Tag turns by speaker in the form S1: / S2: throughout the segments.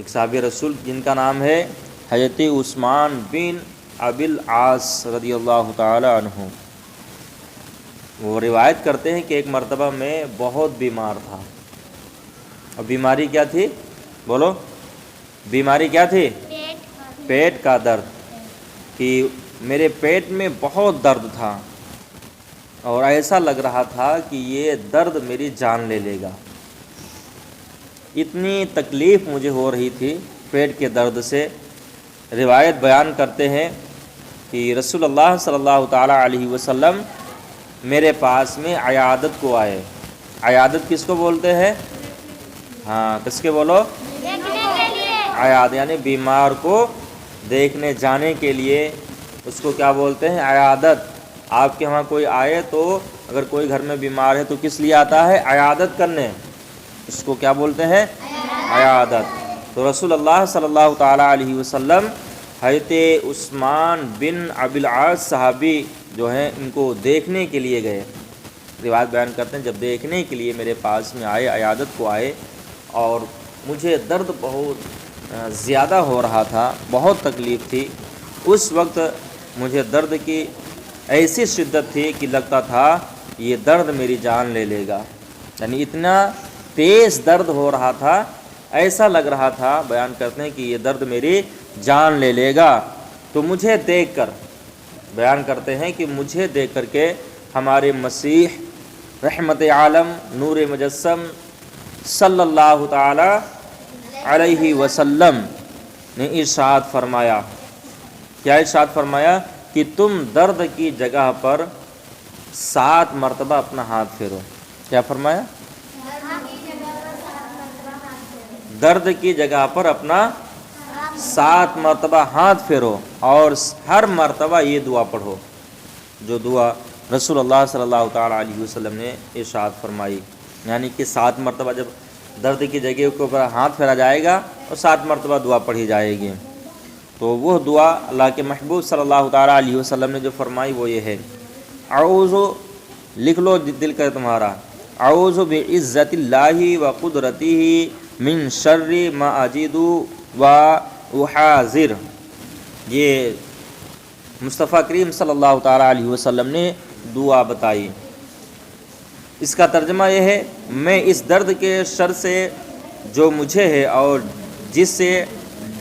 S1: ایک صحابی رسول جن کا نام ہے حضرت عثمان بن ابی العاص رضی اللہ تعالی عنہ، وہ روایت کرتے ہیں کہ ایک مرتبہ میں بہت بیمار تھا۔ اور بیماری کیا تھی؟ بولو، بیماری کیا تھی؟ پیٹ کا درد، کہ میرے پیٹ میں بہت درد تھا اور ایسا لگ رہا تھا کہ یہ درد میری جان لے لے گا۔ اتنی تکلیف مجھے ہو رہی تھی پیٹ کے درد سے۔ روایت بیان کرتے ہیں کہ رسول اللہ صلی اللہ تعالیٰ علیہ وسلم میرے پاس میں عیادت کو آئے۔ عیادت کس کو بولتے ہیں؟ ہاں، کس کے بولو؟ عیاد، یعنی بیمار کو دیکھنے جانے کے لیے اس کو کیا بولتے ہیں؟ عیادت۔ آپ کے وہاں کوئی آئے تو اگر کوئی گھر میں بیمار ہے تو کس لیے آتا ہے؟ عیادت کرنے، اس کو کیا بولتے ہیں؟ عیادت۔ تو رسول اللہ صلی اللہ تعالیٰ علیہ وسلم حضرت عثمان بن ابی العاص صحابی جو ہیں ان کو دیکھنے کے لیے گئے۔ روایت بیان کرتے ہیں جب دیکھنے کے لیے میرے پاس میں آئے، عیادت کو آئے، اور مجھے درد بہت زیادہ ہو رہا تھا، بہت تکلیف تھی۔ اس وقت مجھے درد کی ایسی شدت تھی کہ لگتا تھا یہ درد میری جان لے لے گا، یعنی اتنا تیز درد ہو رہا تھا، ایسا لگ رہا تھا، بیان کرتے ہیں کہ یہ درد میری جان لے لے گا۔ تو مجھے دیکھ کر، بیان کرتے ہیں کہ مجھے دیکھ کر کے ہمارے مسیح رحمت عالم نور مجسم صلی اللہ تعالی علیہ وسلم نے ارشاد فرمایا، کیا ارشاد فرمایا؟ کہ تم درد کی جگہ پر 7 مرتبہ اپنا ہاتھ پھیرو۔ کیا فرمایا؟ درد کی جگہ پر اپنا 7 مرتبہ ہاتھ پھیرو، اور ہر مرتبہ یہ دعا پڑھو، جو دعا رسول اللہ صلی اللہ تعالیٰ علیہ وسلم نے ارشاد فرمائی۔ یعنی کہ 7 مرتبہ جب درد کی جگہ کے اوپر ہاتھ پھیرا جائے گا اور 7 مرتبہ دعا پڑھی جائے گی، تو وہ دعا اللہ کے محبوب صلی اللہ تعالیٰ علیہ وسلم نے جو فرمائی وہ یہ ہے، اعوذ، لکھ لو دل کا تمہارا، اعوذ بعزت اللہ و قدرتہ من شر ما اجد و احاذر۔ یہ مصطفیٰ کریم صلی اللہ تعالیٰ علیہ وسلم نے دعا بتائی۔ اس کا ترجمہ یہ ہے، میں اس درد کے شر سے جو مجھے ہے اور جس سے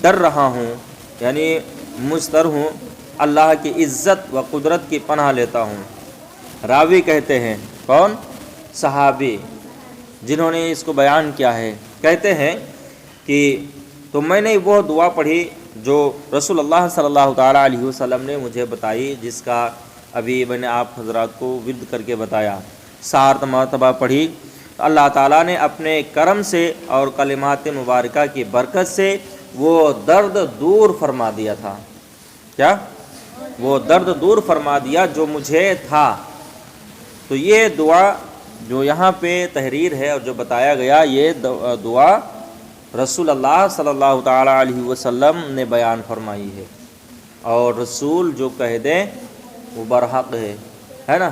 S1: ڈر رہا ہوں، یعنی مضطر ہوں، اللہ کی عزت و قدرت کی پناہ لیتا ہوں۔ راوی کہتے ہیں، کون؟ صحابی جنہوں نے اس کو بیان کیا ہے، کہتے ہیں کہ تو میں نے وہ دعا پڑھی جو رسول اللہ صلی اللہ تعالیٰ علیہ وسلم نے مجھے بتائی، جس کا ابھی میں نے آپ حضرات کو ورد کر کے بتایا، 7 مرتبہ پڑھی۔ اللہ تعالیٰ نے اپنے کرم سے اور کلمات مبارکہ کی برکت سے وہ درد دور فرما دیا تھا۔ کیا؟ وہ درد دور فرما دیا جو مجھے تھا۔ تو یہ دعا جو یہاں پہ تحریر ہے اور جو بتایا گیا، یہ دعا رسول اللہ صلی اللہ تعالیٰ علیہ وسلم نے بیان فرمائی ہے، اور رسول جو کہہ دیں وہ برحق ہے نا۔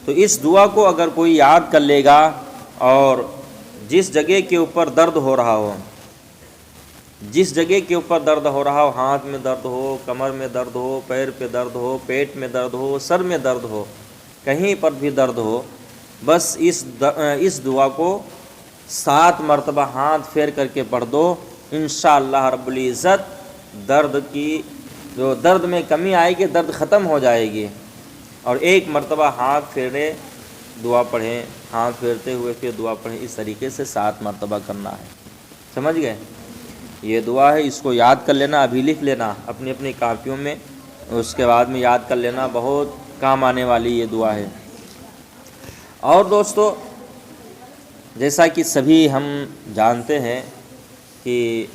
S1: تو اس دعا کو اگر کوئی یاد کر لے گا، اور جس جگہ کے اوپر درد ہو رہا ہو، جس جگہ کے اوپر درد ہو رہا ہو، ہاتھ میں درد ہو، کمر میں درد ہو، پیر پہ درد ہو، پیٹ میں درد ہو، سر میں درد ہو، کہیں پر بھی درد ہو، بس اس دعا کو 7 مرتبہ ہاتھ پھیر کر کے پڑھ دو، انشاءاللہ رب العزت درد کی جو درد میں کمی آئے گی، درد ختم ہو جائے گی۔ اور 1 مرتبہ ہاتھ پھیرے دعا پڑھیں، ہاتھ پھیرتے ہوئے پھر دعا پڑھیں، اس طریقے سے 7 مرتبہ کرنا ہے۔ سمجھ گئے؟ یہ دعا ہے، اس کو یاد کر لینا، ابھی لکھ لینا اپنی اپنی کاپیوں میں، اس کے بعد میں یاد کر لینا، بہت کام آنے والی یہ دعا ہے۔ اور دوستو، جیسا کہ سبھی ہم جانتے ہیں کہ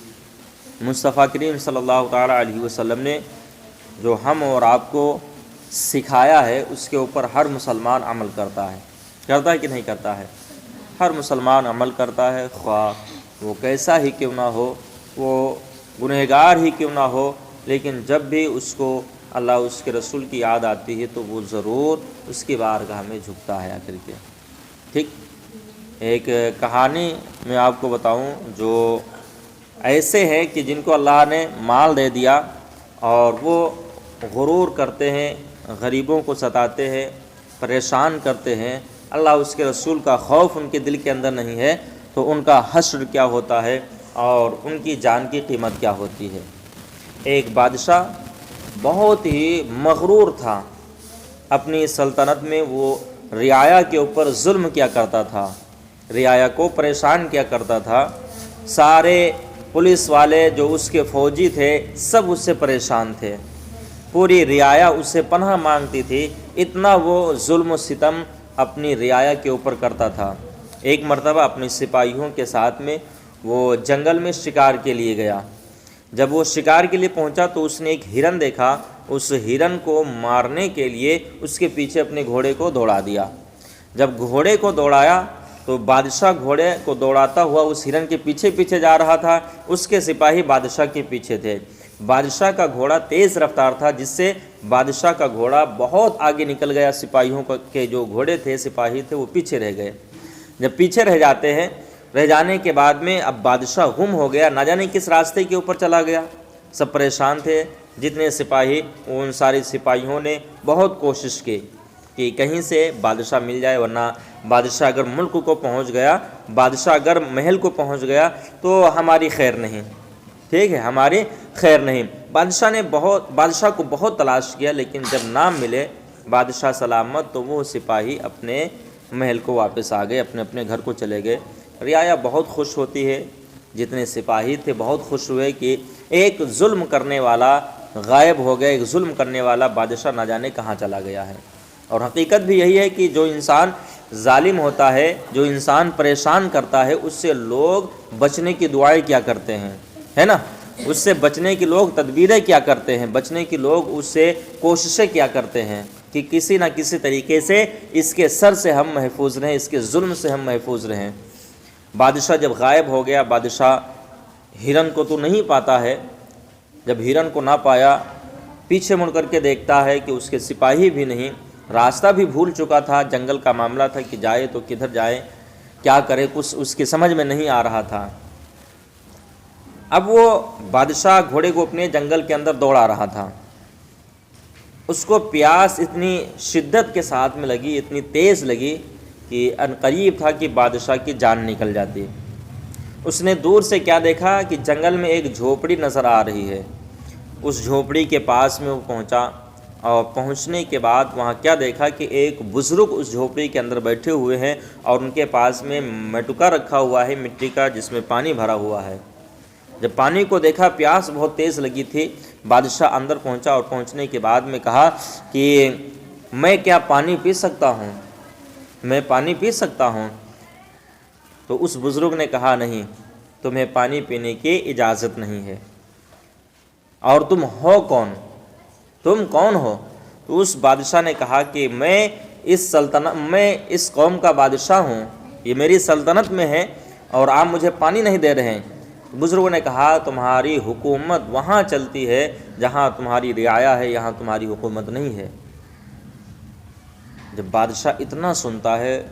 S1: مصطفیٰ کریم صلی اللہ تعالیٰ علیہ وسلم نے جو ہم اور آپ کو سکھایا ہے، اس کے اوپر ہر مسلمان عمل کرتا ہے کہ نہیں کرتا ہے؟ ہر مسلمان عمل کرتا ہے، خواہ وہ کیسا ہی کیوں نہ ہو، وہ گنہگار ہی کیوں نہ ہو، لیکن جب بھی اس کو اللہ اس کے رسول کی یاد آتی ہے تو وہ ضرور اس کی بارگاہ میں جھکتا ہے آ کر کے۔ ٹھیک، ایک کہانی میں آپ کو بتاؤں جو ایسے ہیں کہ جن کو اللہ نے مال دے دیا اور وہ غرور کرتے ہیں، غریبوں کو ستاتے ہیں، پریشان کرتے ہیں، اللہ اس کے رسول کا خوف ان کے دل کے اندر نہیں ہے، تو ان کا حشر کیا ہوتا ہے اور ان کی جان کی قیمت کیا ہوتی ہے۔ ایک بادشاہ بہت ہی مغرور تھا، اپنی سلطنت میں وہ رعایا کے اوپر ظلم کیا کرتا تھا، رعایا کو پریشان کیا کرتا تھا، سارے پولیس والے جو اس کے فوجی تھے سب اس سے پریشان تھے، پوری رعایا اس سے پناہ مانگتی تھی، اتنا وہ ظلم و ستم اپنی رعایا کے اوپر کرتا تھا۔ ایک مرتبہ اپنے سپاہیوں کے ساتھ میں وہ جنگل میں شکار کے لیے گیا، جب وہ شکار کے لیے پہنچا تو اس نے ایک ہرن دیکھا، اس ہرن کو مارنے کے لیے اس کے پیچھے اپنے گھوڑے کو دوڑا دیا۔ جب گھوڑے کو دوڑایا تو بادشاہ گھوڑے کو دوڑاتا ہوا اس ہرن کے پیچھے پیچھے جا رہا تھا، اس کے سپاہی بادشاہ کے پیچھے تھے۔ بادشاہ کا گھوڑا تیز رفتار تھا جس سے بادشاہ کا گھوڑا بہت آگے نکل گیا، سپاہیوں کے جو گھوڑے تھے سپاہی تھے وہ پیچھے رہ گئے۔ جب پیچھے رہ جاتے ہیں، رہ جانے کے بعد میں اب بادشاہ گم ہو گیا، نہ جانے کس راستے کے اوپر چلا گیا، سب پریشان تھے جتنے سپاہی، ان سارے سپاہیوں نے بہت کوشش کی کہ کہیں سے بادشاہ مل جائے، ورنہ بادشاہ اگر ملک کو پہنچ گیا، بادشاہ اگر محل کو پہنچ گیا تو ہماری خیر نہیں، ٹھیک ہے، ہماری خیر نہیں۔ بادشاہ کو بہت تلاش کیا، لیکن جب نہ ملے بادشاہ سلامت تو وہ سپاہی اپنے محل کو واپس آ گئے، اپنے اپنے گھر کو چلے گئے۔ رعایا بہت خوش ہوتی ہے، جتنے سپاہی تھے بہت خوش ہوئے کہ ایک ظلم کرنے والا غائب ہو گیا، ایک ظلم کرنے والا بادشاہ نہ جانے کہاں چلا گیا ہے۔ اور حقیقت بھی یہی ہے کہ جو انسان ظالم ہوتا ہے، جو انسان پریشان کرتا ہے، اس سے لوگ بچنے کی دعائیں کیا کرتے ہیں، ہے نا، اس سے بچنے کی لوگ تدبیریں کیا کرتے ہیں، بچنے کی لوگ اس سے کوششیں کیا کرتے ہیں کہ کسی نہ کسی طریقے سے اس کے سر سے ہم محفوظ رہیں، اس کے ظلم سے ہم محفوظ رہیں۔ بادشاہ جب غائب ہو گیا، بادشاہ ہرن کو تو نہیں پاتا ہے، جب ہرن کو نہ پایا پیچھے مڑ کر کے دیکھتا ہے کہ اس کے سپاہی بھی نہیں، راستہ بھی بھول چکا تھا، جنگل کا معاملہ تھا کہ جائے تو کدھر جائے، کیا کرے، کچھ اس کی سمجھ میں نہیں آ رہا تھا۔ اب وہ بادشاہ گھوڑے کو اپنے جنگل کے اندر دوڑا رہا تھا، اس کو پیاس اتنی شدت کے ساتھ میں لگی، اتنی تیز لگی کہ عنقریب تھا کہ بادشاہ کی جان نکل جاتی۔ اس نے دور سے کیا دیکھا کہ جنگل میں ایک جھوپڑی نظر آ رہی ہے، اس جھوپڑی کے پاس میں وہ پہنچا، اور پہنچنے کے بعد وہاں کیا دیکھا کہ ایک بزرگ اس جھوپڑی کے اندر بیٹھے ہوئے ہیں اور ان کے پاس میں مٹکا رکھا ہوا ہے مٹی کا، جس میں پانی بھرا ہوا ہے۔ جب پانی کو دیکھا، پیاس بہت تیز لگی تھی، بادشاہ اندر پہنچا اور پہنچنے کے بعد میں کہا کہ میں کیا پانی پی سکتا ہوں، میں پانی پی سکتا ہوں؟ تو اس بزرگ نے کہا نہیں، تمہیں پانی پینے کی اجازت نہیں ہے۔ اور تم ہو کون؟ تم کون ہو؟ تو اس بادشاہ نے کہا کہ میں اس قوم کا بادشاہ ہوں، یہ میری سلطنت میں ہے اور آپ مجھے پانی نہیں دے رہے ہیں۔ بزرگوں نے کہا تمہاری حکومت وہاں چلتی ہے جہاں تمہاری رعایا ہے، یہاں تمہاری حکومت نہیں ہے۔ جب بادشاہ اتنا سنتا ہے،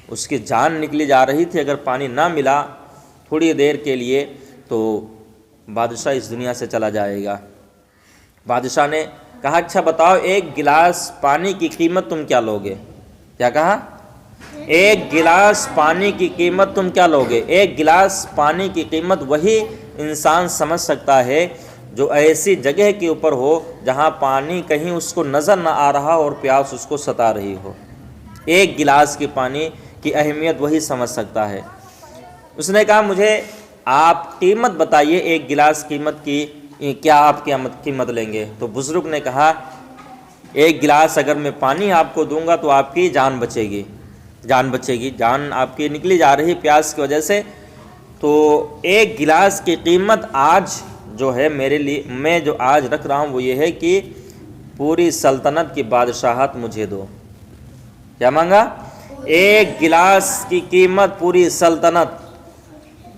S1: اس کی جان نکلی جا رہی تھی، اگر پانی نہ ملا تھوڑی دیر کے لیے تو بادشاہ اس دنیا سے چلا جائے گا۔ بادشاہ نے کہا اچھا بتاؤ، ایک گلاس پانی کی قیمت تم کیا لوگے؟ کیا کہا؟ ایک گلاس پانی کی قیمت تم کیا لوگے؟ ایک گلاس پانی کی قیمت وہی انسان سمجھ سکتا ہے جو ایسی جگہ کے اوپر ہو جہاں پانی کہیں اس کو نظر نہ آ رہا اور پیاس اس کو ستا رہی ہو۔ ایک گلاس کی پانی کی اہمیت وہی سمجھ سکتا ہے۔ اس نے کہا مجھے آپ قیمت بتائیے، ایک گلاس قیمت کی کیا آپ قیمت لیں گے؟ تو بزرگ نے کہا ایک گلاس اگر میں پانی آپ کو دوں گا تو آپ کی جان بچے گی، جان آپ کی نکلی جا رہی پیاس کی وجہ سے، تو ایک گلاس کی قیمت آج جو ہے میرے لیے، میں جو آج رکھ رہا ہوں وہ یہ ہے کہ پوری سلطنت کی بادشاہت مجھے دو۔ کیا مانگا؟ ایک گلاس کی قیمت پوری سلطنت۔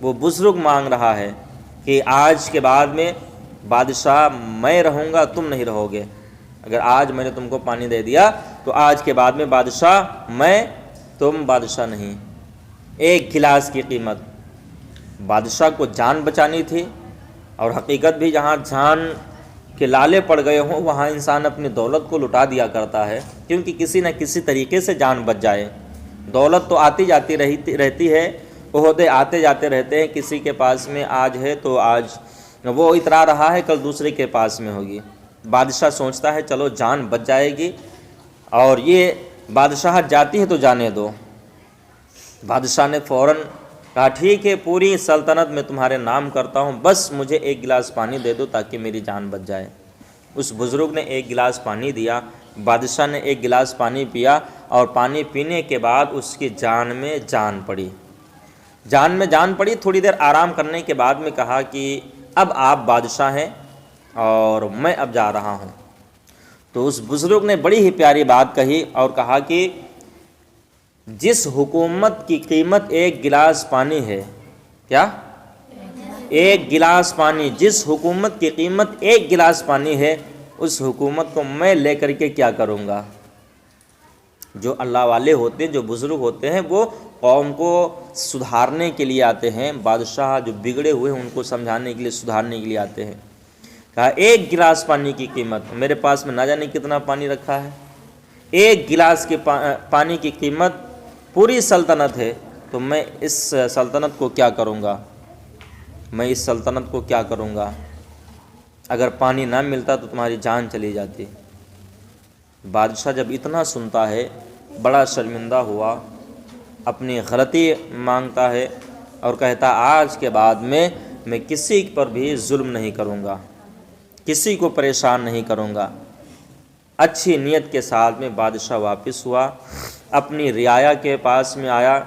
S1: وہ بزرگ مانگ رہا ہے کہ آج کے بعد میں بادشاہ میں رہوں گا، تم نہیں رہو گے۔ اگر آج میں نے تم کو پانی دے دیا تو آج کے بعد میں بادشاہ میں، تم بادشاہ نہیں۔ ایک گلاس کی قیمت۔ بادشاہ کو جان بچانی تھی، اور حقیقت بھی جہاں جان کے لالے پڑ گئے ہوں وہاں انسان اپنی دولت کو لٹا دیا کرتا ہے، کیونکہ کسی نہ کسی طریقے سے جان بچ جائے۔ دولت تو آتی جاتی رہتی ہے، عہدے آتے جاتے رہتے ہیں، کسی کے پاس میں آج ہے تو آج وہ اترا رہا ہے، کل دوسرے کے پاس میں ہوگی۔ بادشاہ سوچتا ہے چلو جان بچ جائے گی، اور یہ بادشاہت جاتی ہے تو جانے دو۔ بادشاہ نے فوراً کہا ٹھیک ہے، پوری سلطنت میں تمہارے نام کرتا ہوں، بس مجھے ایک گلاس پانی دے دو تاکہ میری جان بچ جائے۔ اس بزرگ نے ایک گلاس پانی دیا، بادشاہ نے ایک گلاس پانی پیا، اور پانی پینے کے بعد اس کی جان میں جان پڑی۔ جان میں جان پڑی، تھوڑی دیر آرام کرنے کے بعد میں کہا کہ اب آپ بادشاہ ہیں اور میں اب جا رہا ہوں۔ تو اس بزرگ نے بڑی ہی پیاری بات کہی اور کہا کہ جس حکومت کی قیمت ایک گلاس پانی ہے، کیا؟ ایک گلاس پانی، جس حکومت کی قیمت ایک گلاس پانی ہے، اس حکومت کو میں لے کر کے کیا کروں گا؟ جو اللہ والے ہوتے ہیں، جو بزرگ ہوتے ہیں، وہ قوم کو سدھارنے کے لیے آتے ہیں، بادشاہ جو بگڑے ہوئے ہیں ان کو سمجھانے کے لیے، سدھارنے کے لیے آتے ہیں۔ کہا ایک گلاس پانی کی قیمت، میرے پاس میں نہ جانے کتنا پانی رکھا ہے، ایک گلاس کے پانی کی قیمت پوری سلطنت ہے، تو میں اس سلطنت کو کیا کروں گا؟ میں اس سلطنت کو کیا کروں گا؟ اگر پانی نہ ملتا تو تمہاری جان چلی جاتی۔ بادشاہ جب اتنا سنتا ہے بڑا شرمندہ ہوا، اپنی غلطی مانگتا ہے اور کہتا آج کے بعد میں کسی پر بھی ظلم نہیں کروں گا، کسی کو پریشان نہیں کروں گا۔ اچھی نیت کے ساتھ میں بادشاہ واپس ہوا، اپنی رعایا کے پاس میں آیا،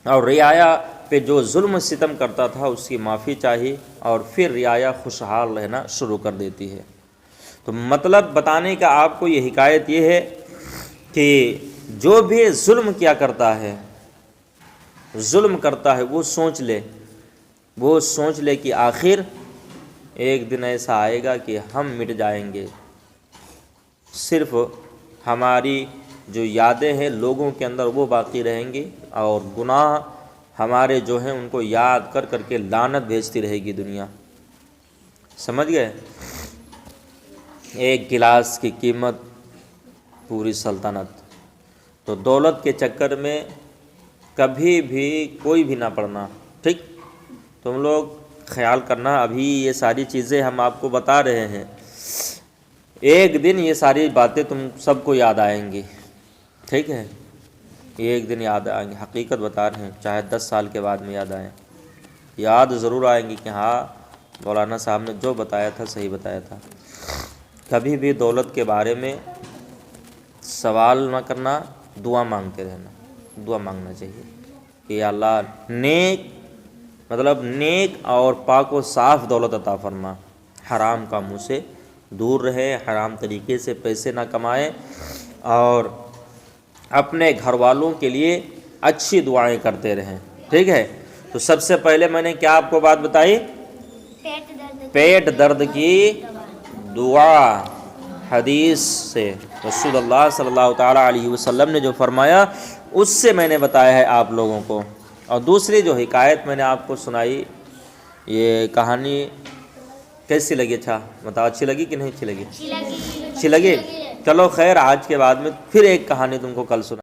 S1: اور رعایا پہ جو ظلم و ستم کرتا تھا اس کی معافی چاہی، اور پھر رعایا خوشحال رہنا شروع کر دیتی ہے۔ تو مطلب بتانے کا آپ کو یہ حکایت یہ ہے کہ جو بھی ظلم کیا کرتا ہے، ظلم کرتا ہے، وہ سوچ لے کہ آخر ایک دن ایسا آئے گا کہ ہم مٹ جائیں گے، صرف ہماری جو یادیں ہیں لوگوں کے اندر وہ باقی رہیں گی، اور گناہ ہمارے جو ہیں ان کو یاد کر کر کے لعنت بھیجتی رہے گی دنیا۔ سمجھ گئے؟ ایک گلاس کی قیمت پوری سلطنت۔ تو دولت کے چکر میں کبھی بھی کوئی بھی نہ پڑنا، ٹھیک؟ تم لوگ خیال کرنا، ابھی یہ ساری چیزیں ہم آپ کو بتا رہے ہیں، ایک دن یہ ساری باتیں تم سب کو یاد آئیں گی، ٹھیک ہے؟ ایک دن یاد آئیں گی، حقیقت بتا رہے ہیں، چاہے 10 سال کے بعد میں یاد آئیں، یاد ضرور آئیں گی کہ ہاں مولانا صاحب نے جو بتایا تھا صحیح بتایا تھا۔ کبھی بھی دولت کے بارے میں سوال نہ کرنا، دعا مانگتے رہنا، دعا مانگنا چاہیے کہ یا اللہ نیک اور پاک و صاف دولت عطا فرما، حرام کاموں سے دور رہے، حرام طریقے سے پیسے نہ کمائے، اور اپنے گھر والوں کے لیے اچھی دعائیں کرتے رہیں، ٹھیک ہے؟ تو سب سے پہلے میں نے کیا آپ کو بات بتائی؟ پیٹ درد کی دعا، حدیث سے رسول اللہ صلی اللہ تعالیٰ علیہ وسلم نے جو فرمایا اس سے میں نے بتایا ہے آپ لوگوں کو۔ اور دوسری جو حکایت میں نے آپ کو سنائی، یہ کہانی کیسی لگی؟ اچھا بتاؤ، اچھی لگی کہ نہیں اچھی لگی؟ اچھی لگی؟ چلو خیر، آج کے بعد میں پھر ایک کہانی تم کو کل سنا